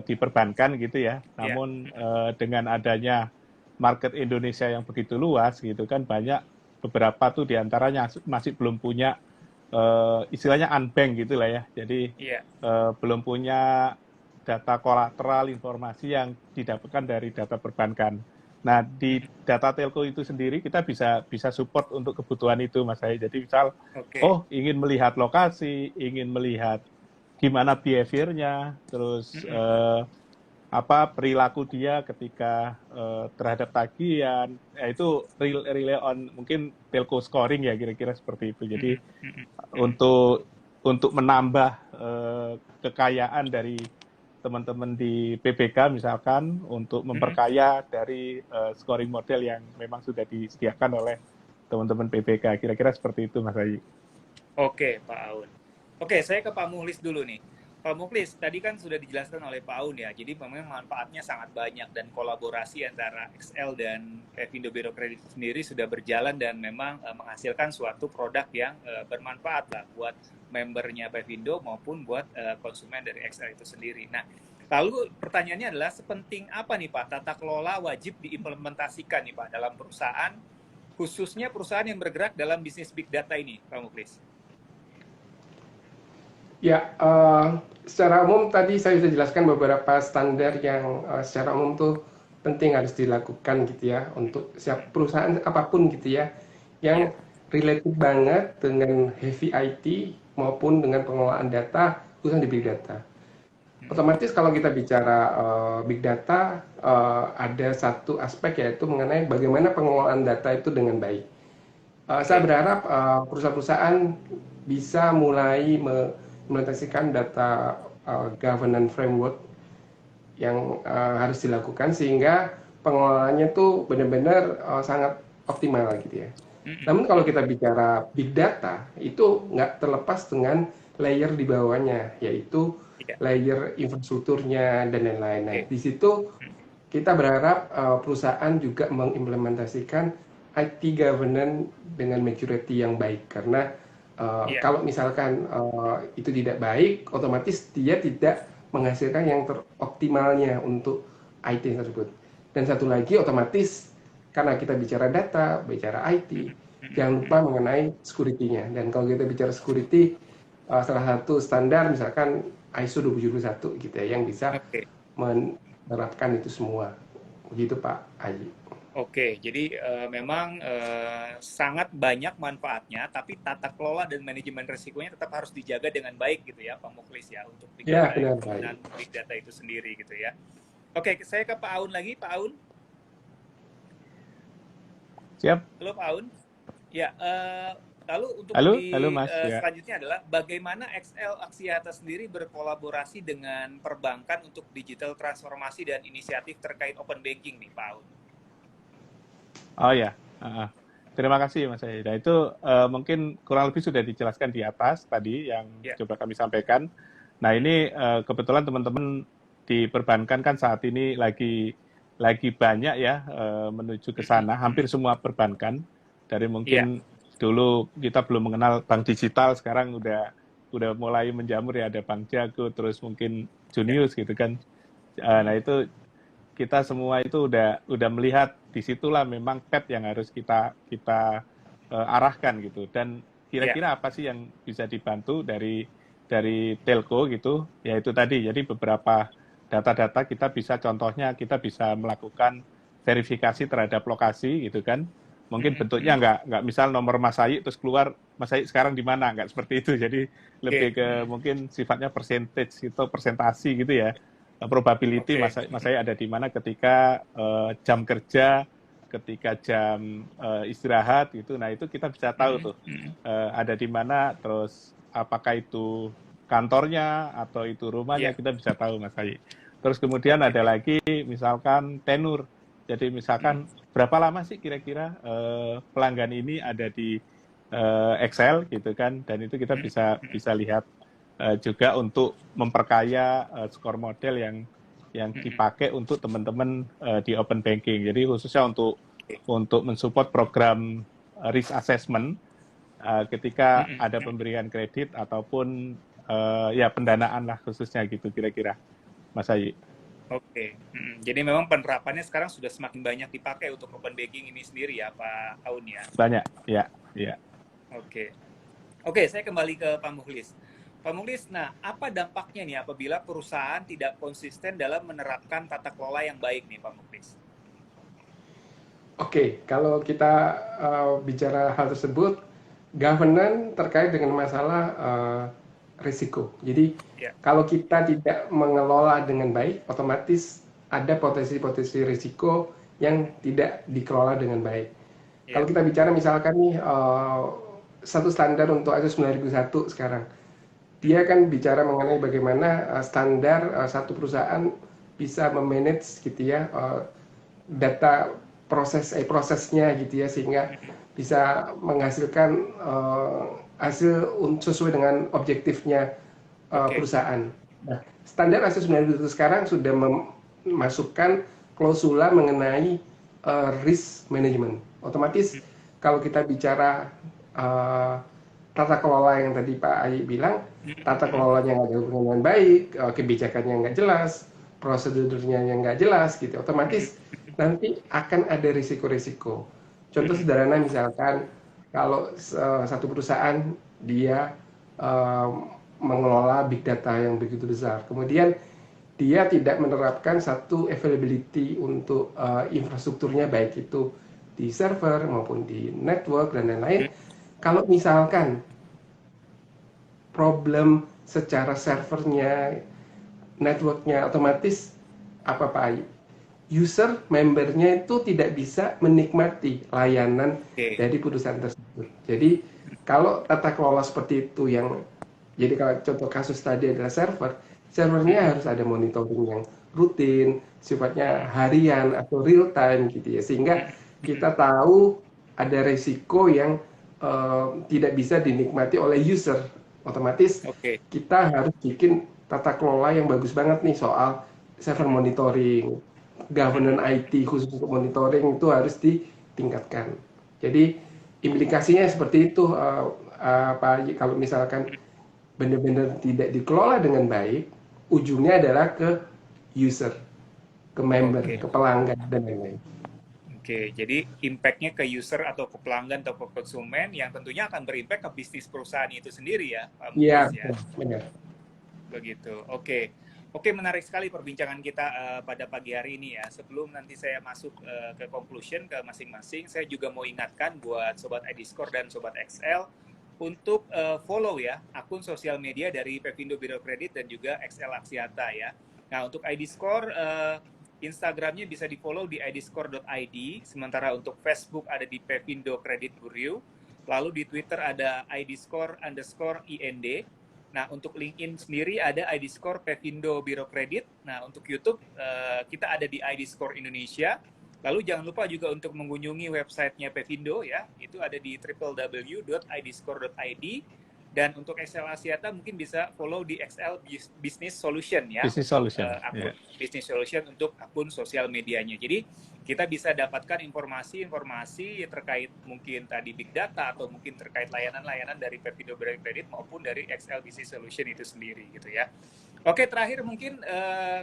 diperbankan gitu ya. Namun dengan adanya market Indonesia yang begitu luas gitu kan, banyak beberapa tuh diantaranya masih belum punya istilahnya unbank gitu lah ya. Jadi belum punya data kolateral informasi yang didapatkan dari data perbankan. Nah, di data telco itu sendiri kita bisa support untuk kebutuhan itu, Mas Hai. Jadi misal, ingin melihat lokasi, ingin melihat gimana behavior-nya, terus perilaku dia ketika terhadap tagihan, itu relay on mungkin telco scoring ya, kira-kira seperti itu. Jadi untuk menambah kekayaan dari teman-teman di PPK misalkan, untuk memperkaya dari scoring model yang memang sudah disediakan oleh teman-teman PPK. Kira-kira seperti itu, Mas Ayi. Oke, Pak Aun. Oke, saya ke Pak Mukhlis dulu nih. Pak Mukhlis, tadi kan sudah dijelaskan oleh Pak Aun ya, jadi memang manfaatnya sangat banyak dan kolaborasi antara XL dan Pevindo Biro Kredit sendiri sudah berjalan dan memang menghasilkan suatu produk yang bermanfaat lah buat membernya Pevindo maupun buat konsumen dari XL itu sendiri. Nah, lalu pertanyaannya adalah sepenting apa nih Pak tata kelola wajib diimplementasikan nih Pak dalam perusahaan, khususnya perusahaan yang bergerak dalam bisnis big data ini, Pak Mukhlis? Ya, secara umum tadi saya sudah jelaskan beberapa standar yang secara umum tuh penting harus dilakukan gitu ya untuk setiap perusahaan apapun gitu ya, yang related banget dengan heavy IT maupun dengan pengelolaan data khususnya di big data. Otomatis kalau kita bicara big data, ada satu aspek yaitu mengenai bagaimana pengelolaan data itu dengan baik. Saya berharap perusahaan-perusahaan bisa mulai mengimplementasikan data governance framework yang harus dilakukan sehingga pengelolaannya tuh benar-benar sangat optimal gitu ya. Namun kalau kita bicara big data itu nggak terlepas dengan layer di bawahnya, yaitu layer infrastrukturnya dan lain-lain. Nah, di situ kita berharap perusahaan juga mengimplementasikan IT governance dengan maturity yang baik karena kalau misalkan itu tidak baik, otomatis dia tidak menghasilkan yang teroptimalnya untuk IT tersebut. Dan satu lagi, otomatis karena kita bicara data, bicara IT, jangan lupa mengenai security-nya. Dan kalau kita bicara security, salah satu standar misalkan ISO 27001 gitu ya, yang bisa menerapkan itu semua. Begitu Pak Ayi. Oke, jadi memang sangat banyak manfaatnya, tapi tata kelola dan manajemen risikonya tetap harus dijaga dengan baik gitu ya, Pak Mukhlis ya, untuk big data itu sendiri gitu ya. Oke, saya ke Pak Aun lagi, Pak Aun. Siap. Halo Pak Aun. Ya, lalu untuk Mas, selanjutnya adalah bagaimana XL Axiata sendiri berkolaborasi dengan perbankan untuk digital transformasi dan inisiatif terkait open banking nih, Pak Aun. Oh ya, terima kasih Mas Aida. Itu mungkin kurang lebih sudah dijelaskan di atas tadi yang coba kami sampaikan. Nah ini kebetulan teman-teman di perbankan kan saat ini lagi banyak ya menuju ke sana. Hampir semua perbankan dari mungkin dulu kita belum mengenal bank digital, sekarang udah mulai menjamur ya, ada Bank Jago, terus mungkin Junius gitu kan. Nah itu kita semua itu udah melihat disitulah memang path yang harus kita arahkan gitu. Dan kira-kira apa sih yang bisa dibantu dari telco gitu? Ya itu tadi. Jadi beberapa data-data kita bisa, contohnya kita bisa melakukan verifikasi terhadap lokasi gitu kan. Mungkin bentuknya nggak misal nomor Mas Ayi terus keluar Mas Ayi sekarang di mana, nggak seperti itu. Jadi lebih ke mungkin sifatnya percentage gitu, persentasi gitu ya. Probability Mas Ayi ada di mana ketika jam kerja, ketika jam istirahat gitu. Nah itu kita bisa tahu tuh ada di mana, terus apakah itu kantornya atau itu rumahnya, kita bisa tahu Mas Ayi. Terus kemudian ada lagi misalkan tenur. Jadi misalkan berapa lama sih kira-kira pelanggan ini ada di Excel gitu kan, dan itu kita bisa lihat juga untuk memperkaya skor model yang dipakai untuk teman-teman di open banking. Jadi khususnya untuk mensupport program risk assessment ketika ada pemberian kredit ataupun ya pendanaan lah khususnya gitu kira-kira. Mas Ayi. Oke. Jadi memang penerapannya sekarang sudah semakin banyak dipakai untuk open banking ini sendiri ya, Pak Aun ya. Banyak, ya, ya. Oke. Oke, saya kembali ke Pak Mukhlis. Pak Mukhlis, nah apa dampaknya nih apabila perusahaan tidak konsisten dalam menerapkan tata kelola yang baik nih, Pak Mukhlis? Oke, kalau kita bicara hal tersebut, governance terkait dengan masalah risiko. Jadi, Ya. kalau kita tidak mengelola dengan baik, otomatis ada potensi-potensi risiko yang tidak dikelola dengan baik. Ya. Kalau kita bicara misalkan nih satu standar untuk ISO 9001 sekarang, dia kan bicara mengenai bagaimana standar satu perusahaan bisa memanage gitu ya data prosesnya gitu ya, sehingga bisa menghasilkan hasil sesuai dengan objektifnya perusahaan. Nah, standar ISO 9001 sekarang sudah memasukkan klausula mengenai risk management. Otomatis kalau kita bicara tata kelola yang tadi Pak Ayi bilang, tata kelolanya nggak dilakukan dengan baik, kebijakannya nggak jelas, prosedurnya yang nggak jelas gitu, otomatis nanti akan ada risiko-risiko. Contoh sederhana misalkan kalau satu perusahaan dia mengelola big data yang begitu besar, kemudian dia tidak menerapkan satu availability untuk infrastrukturnya, baik itu di server maupun di network dan lain-lain. Kalau misalkan problem secara servernya, networknya, otomatis apa Pak? User membernya itu tidak bisa menikmati layanan dari perusahaan tersebut. Jadi kalau tata kelola seperti itu jadi kalau contoh kasus tadi adalah servernya harus ada monitoring yang rutin, sifatnya harian atau real time gitu ya, sehingga kita tahu ada resiko yang tidak bisa dinikmati oleh user. Otomatis kita harus bikin tata kelola yang bagus banget nih soal server monitoring, governance IT khusus untuk monitoring itu harus ditingkatkan. Jadi implikasinya seperti itu Pak, kalau misalkan benar-benar tidak dikelola dengan baik, ujungnya adalah ke user, ke member, ke pelanggan dan lain-lain. Oke, jadi impact-nya ke user atau ke pelanggan atau ke konsumen yang tentunya akan berimpact ke bisnis perusahaan itu sendiri ya, Pak Mukhlis ya. Benar. Begitu. Oke, menarik sekali perbincangan kita pada pagi hari ini ya. Sebelum nanti saya masuk ke conclusion ke masing-masing, saya juga mau ingatkan buat Sobat IDScore dan Sobat XL untuk follow ya akun sosial media dari Pevindo Biro Kredit dan juga XL Axiata ya. Nah, untuk IDScore, Instagramnya bisa di-follow di idscore.id, sementara untuk Facebook ada di Pevindo Kredit Bureau, lalu di Twitter ada idscore_IND. Nah, untuk LinkedIn sendiri ada IDScore Pevindo Biro Kredit. Nah, untuk YouTube kita ada di IDScore Indonesia. Lalu jangan lupa juga untuk mengunjungi websitenya Pevindo ya, itu ada di www.idscore.id. Dan untuk XL Axiata mungkin bisa follow di XL Business Solution ya. Business Solution. Akun Business Solution untuk akun sosial medianya. Jadi kita bisa dapatkan informasi-informasi terkait mungkin tadi big data atau mungkin terkait layanan-layanan dari Pevindo Biro Kredit maupun dari XL Business Solution itu sendiri gitu ya. Oke, terakhir mungkin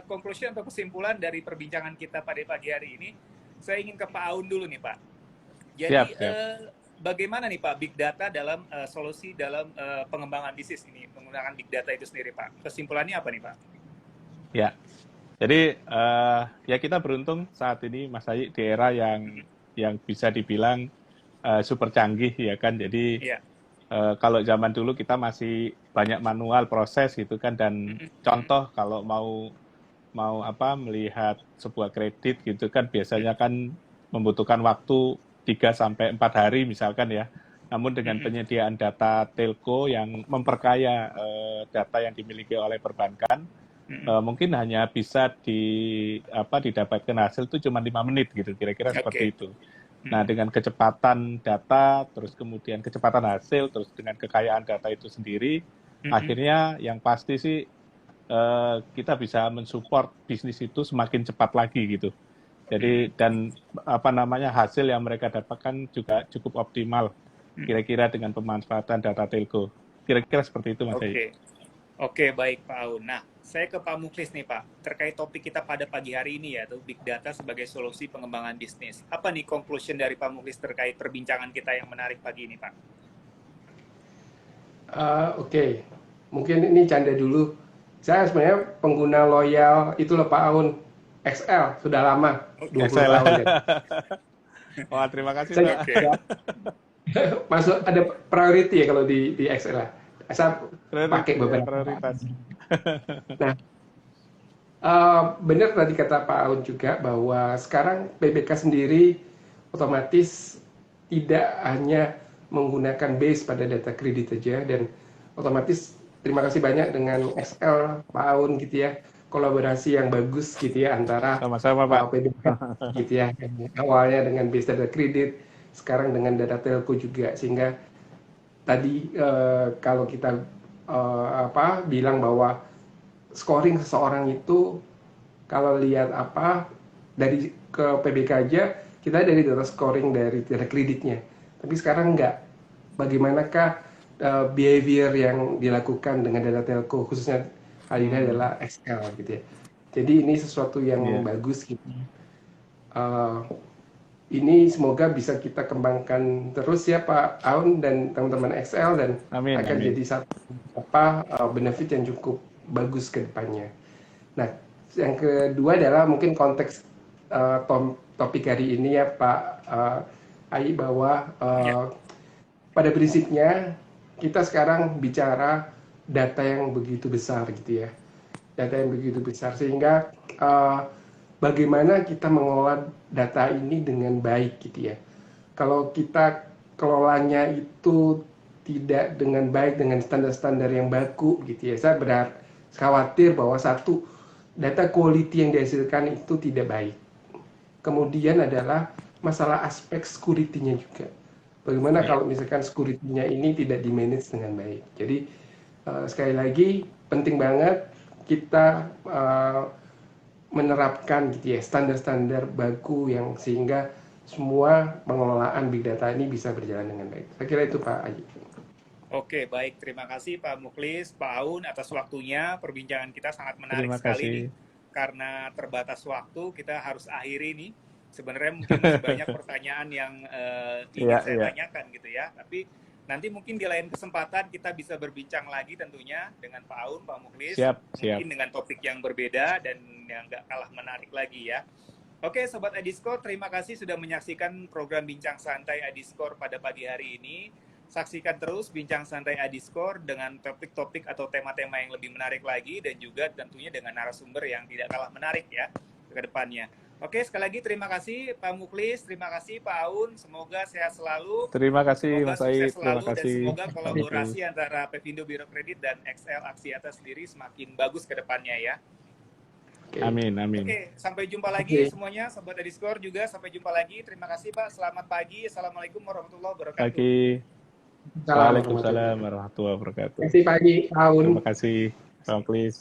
conclusion atau kesimpulan dari perbincangan kita pada pagi hari ini, saya ingin ke Pak Aun dulu nih Pak. Jadi bagaimana nih Pak big data dalam solusi dalam pengembangan bisnis ini menggunakan big data itu sendiri Pak? Kesimpulannya apa nih Pak? Ya, jadi ya kita beruntung saat ini Mas Ayi di era yang bisa dibilang super canggih ya kan. Jadi kalau zaman dulu kita masih banyak manual proses gitu kan, dan contoh kalau mau melihat sebuah kredit gitu kan biasanya kan membutuhkan waktu 3-4 hari misalkan ya. Namun dengan penyediaan data telco yang memperkaya data yang dimiliki oleh perbankan, mungkin hanya bisa didapatkan hasil itu cuma 5 menit gitu, kira-kira seperti itu. Nah, dengan kecepatan data, terus kemudian kecepatan hasil, terus dengan kekayaan data itu sendiri, akhirnya yang pasti sih kita bisa mensupport bisnis itu semakin cepat lagi gitu. Jadi dan hasil yang mereka dapatkan juga cukup optimal kira-kira dengan pemanfaatan data telco. Kira-kira seperti itu Mas Ayi. Oke, baik Pak Aun. Nah, saya ke Pak Muklis nih Pak, terkait topik kita pada pagi hari ini yaitu Big Data sebagai solusi pengembangan bisnis. Apa nih conclusion dari Pak Muklis terkait perbincangan kita yang menarik pagi ini Pak? Oke, mungkin ini canda dulu. Saya sebenarnya pengguna loyal itu loh Pak Aun, XL sudah lama, 20 XL. tahun. Wah, terima kasih Saya Pak. masuk ada priority ya kalau di XL lah. Saya pakai beberapa. Prioritas. Nah, benar tadi kata Pak Aun juga bahwa sekarang PBK sendiri otomatis tidak hanya menggunakan base pada data kredit saja, dan otomatis terima kasih banyak dengan XL Pak Aun gitu ya, kolaborasi yang bagus gitu ya antara Sama-sama Pak. PBK gitu ya, awalnya dengan base data kredit, sekarang dengan data telco juga, sehingga tadi kalau kita bilang bahwa scoring seseorang itu kalau lihat dari ke PBK aja kita dari data scoring dari data kreditnya, tapi sekarang enggak. Bagaimanakah behavior yang dilakukan dengan data telco, khususnya hari ini adalah XL gitu ya. Jadi ini sesuatu yang bagus gitu. Ini semoga bisa kita kembangkan terus ya Pak Aun dan teman-teman XL, dan akan jadi satu benefit yang cukup bagus ke depannya. Nah, yang kedua adalah mungkin konteks topik hari ini ya Pak Ai, bahwa pada prinsipnya kita sekarang bicara data yang begitu besar gitu ya. Data yang begitu besar sehingga bagaimana kita mengelola data ini dengan baik gitu ya. Kalau kita kelolanya itu tidak dengan baik, dengan standar-standar yang baku gitu ya, saya khawatir bahwa satu, data quality yang dihasilkan itu tidak baik. Kemudian adalah masalah aspek security-nya juga. Bagaimana kalau misalkan security-nya ini tidak di-manage dengan baik. Jadi sekali lagi penting banget kita menerapkan gitu ya standar-standar baku yang sehingga semua pengelolaan big data ini bisa berjalan dengan baik. Saya kira itu Pak Aji. Oke, baik. Terima kasih Pak Muklis, Pak Aun atas waktunya. Perbincangan kita sangat menarik sekali nih. Karena terbatas waktu, kita harus akhiri nih. Sebenarnya mungkin masih banyak pertanyaan yang ingin saya tanyakan gitu ya. Tapi nanti mungkin di lain kesempatan kita bisa berbincang lagi tentunya dengan Pak Aun, Pak Muklis. Mungkin dengan topik yang berbeda dan yang nggak kalah menarik lagi ya. Oke, Sobat Adiscore, terima kasih sudah menyaksikan program Bincang Santai Adiscore pada pagi hari ini. Saksikan terus Bincang Santai Adiscore dengan topik-topik atau tema-tema yang lebih menarik lagi dan juga tentunya dengan narasumber yang tidak kalah menarik ya ke depannya. Oke, sekali lagi terima kasih Pak Muklis, terima kasih Pak Aun, semoga sehat selalu. Terima kasih Mas Aid, terima kasih. Dan semoga kolaborasi antara Pevindo Biro Kredit dan XL Aksiata sendiri semakin bagus ke depannya ya. Amin, amin. Oke, sampai jumpa lagi semuanya, Sobat Adiscore juga, sampai jumpa lagi. Terima kasih Pak, selamat pagi, Assalamualaikum warahmatullahi wabarakatuh. Waalaikumsalam warahmatullahi wabarakatuh. Terima kasih Pak Aun. Terima kasih Pak Muklis.